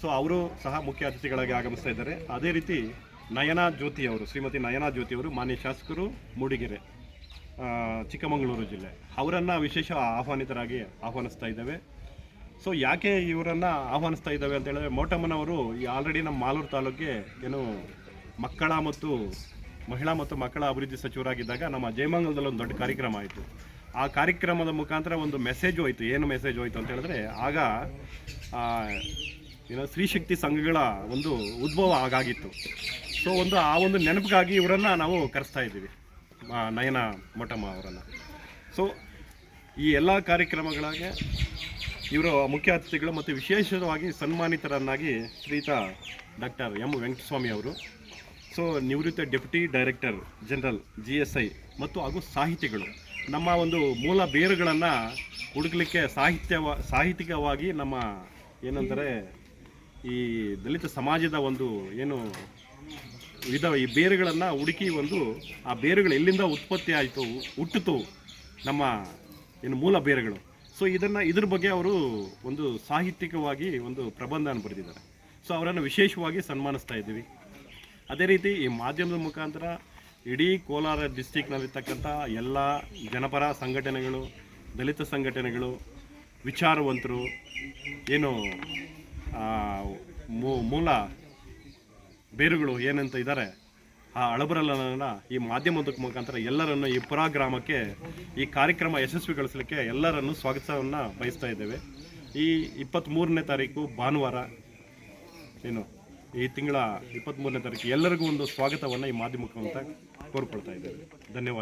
So ಅವರು ಸಹ ಮುಖ್ಯ ಅತಿಥಿಗಳಾಗಿ ಆಗಮಿಸ್ತಾ ಇದ್ದಾರೆ. ಅದೇ ರೀತಿ ನಯನಾ ಜ್ಯೋತಿ ಅವರು, ಶ್ರೀಮತಿ ನಯನಾ ಜ್ಯೋತಿ ಅವರು ಮಾನ್ಯ ಶಾಸಕರು ಮೂಡಿಗೆರೆ, ಚಿಕ್ಕಮಗಳೂರು ಜಿಲ್ಲೆ, ಅವರನ್ನು ವಿಶೇಷ ಆಹ್ವಾನಿತರಾಗಿ ಆಹ್ವಾನಿಸ್ತಾ ಇದ್ದೇವೆ. ಸೊ ಯಾಕೆ ಇವರನ್ನು ಆಹ್ವಾನಿಸ್ತಾ ಇದ್ದಾವೆ ಅಂತ ಹೇಳಿದ್ರೆ, ಮೋಟಮ್ಮನವರು ಆಲ್ರೆಡಿ ನಮ್ಮ ಮಾಲೂರು ತಾಲೂಕಿಗೆ ಮಹಿಳಾ ಮತ್ತು ಮಕ್ಕಳ ಅಭಿವೃದ್ಧಿ ಸಚಿವರಾಗಿದ್ದಾಗ ನಮ್ಮ ಜಯಮಂಗಲದಲ್ಲಿ ಒಂದು ದೊಡ್ಡ ಕಾರ್ಯಕ್ರಮ ಆಯಿತು. ಆ ಕಾರ್ಯಕ್ರಮದ ಮುಖಾಂತರ ಒಂದು ಮೆಸೇಜ್ ಹೋಯಿತು. ಏನು ಮೆಸೇಜ್ ಹೋಯಿತು ಅಂತ ಹೇಳಿದ್ರೆ, ಆಗ ಸ್ತ್ರೀಶಕ್ತಿ ಸಂಘಗಳ ಒಂದು ಉದ್ಭವ ಆಗಾಗಿತ್ತು. ಸೊ ಆ ಒಂದು ನೆನಪಿಗಾಗಿ ಇವರನ್ನು ನಾವು ಕರೆಸ್ತಾ ಇದ್ದೀವಿ, ನಯನ ಮೋಟಮ್ಮ ಅವರನ್ನು. ಸೊ ಈ ಎಲ್ಲ ಕಾರ್ಯಕ್ರಮಗಳಿಗೆ ಇವರು ಮುಖ್ಯ ಅತಿಥಿಗಳು ಮತ್ತು ವಿಶೇಷವಾಗಿ ಸನ್ಮಾನಿತರನ್ನಾಗಿ ಶ್ರೀಯುತ ಡಾಕ್ಟರ್ ಎಂ ವೆಂಕಟಸ್ವಾಮಿ ಅವರು, ಸೊ ನಿವೃತ್ತ ಡೆಪ್ಯೂಟಿ ಡೈರೆಕ್ಟರ್ ಜನರಲ್ GSI ಮತ್ತು ಹಾಗೂ ಸಾಹಿತಿಗಳು, ನಮ್ಮ ಒಂದು ಮೂಲ ಬೇರುಗಳನ್ನು ಹುಡುಕಲಿಕ್ಕೆ ಸಾಹಿತ್ಯಿಕವಾಗಿ ನಮ್ಮ ಏನಂದರೆ ಈ ದಲಿತ ಸಮಾಜದ ಒಂದು ಏನು ಈ ಬೇರುಗಳನ್ನು ಹುಡುಕಿ ಆ ಬೇರುಗಳು ಎಲ್ಲಿಂದ ಉತ್ಪತ್ತಿ ಆಯಿತು, ಹುಟ್ಟಿತು ನಮ್ಮ ಏನು ಮೂಲ ಬೇರುಗಳು. ಸೊ ಇದ್ರ ಬಗ್ಗೆ ಅವರು ಒಂದು ಸಾಹಿತ್ಯಿಕವಾಗಿ ಒಂದು ಪ್ರಬಂಧನ ಬರೆದಿದ್ದಾರೆ. ಸೊ ಅವರನ್ನು ವಿಶೇಷವಾಗಿ ಸನ್ಮಾನಿಸ್ತಾ ಇದ್ದೀವಿ. ಅದೇ ರೀತಿ ಈ ಮಾಧ್ಯಮದ ಮುಖಾಂತರ ಇಡೀ ಕೋಲಾರ ಡಿಸ್ಟಿಕ್ನಲ್ಲಿರ್ತಕ್ಕಂಥ ಎಲ್ಲ ಜನಪರ ಸಂಘಟನೆಗಳು, ದಲಿತ ಸಂಘಟನೆಗಳು, ವಿಚಾರವಂತರು, ಏನು ಮೂಲ ಬೇರುಗಳು ಏನಂತ ಇದ್ದಾರೆ, ಆ ಅಳಬರಲನ್ನು ಈ ಮಾಧ್ಯಮದ ಮುಖಾಂತರ ಎಲ್ಲರನ್ನು ಈ ಪುರ ಗ್ರಾಮಕ್ಕೆ ಈ ಕಾರ್ಯಕ್ರಮ ಯಶಸ್ವಿಗೊಳಿಸಲಿಕ್ಕೆ ಎಲ್ಲರನ್ನು ಸ್ವಾಗತವನ್ನು ಬಯಸ್ತಾ ಇದ್ದೇವೆ. ಈ 23ನೇ ತಾರೀಕು ಭಾನುವಾರ, ಈ ತಿಂಗಳ 23ನೇ ತಾರೀಕು ಎಲ್ಲರಿಗೂ ಒಂದು ಸ್ವಾಗತವನ್ನು ಈ ಮಾಧ್ಯಮಕ್ಕೆ ಅಂತ ಕೋರ್ಕೊಳ್ತಾ ಇದ್ದೇವೆ. ಧನ್ಯವಾದ.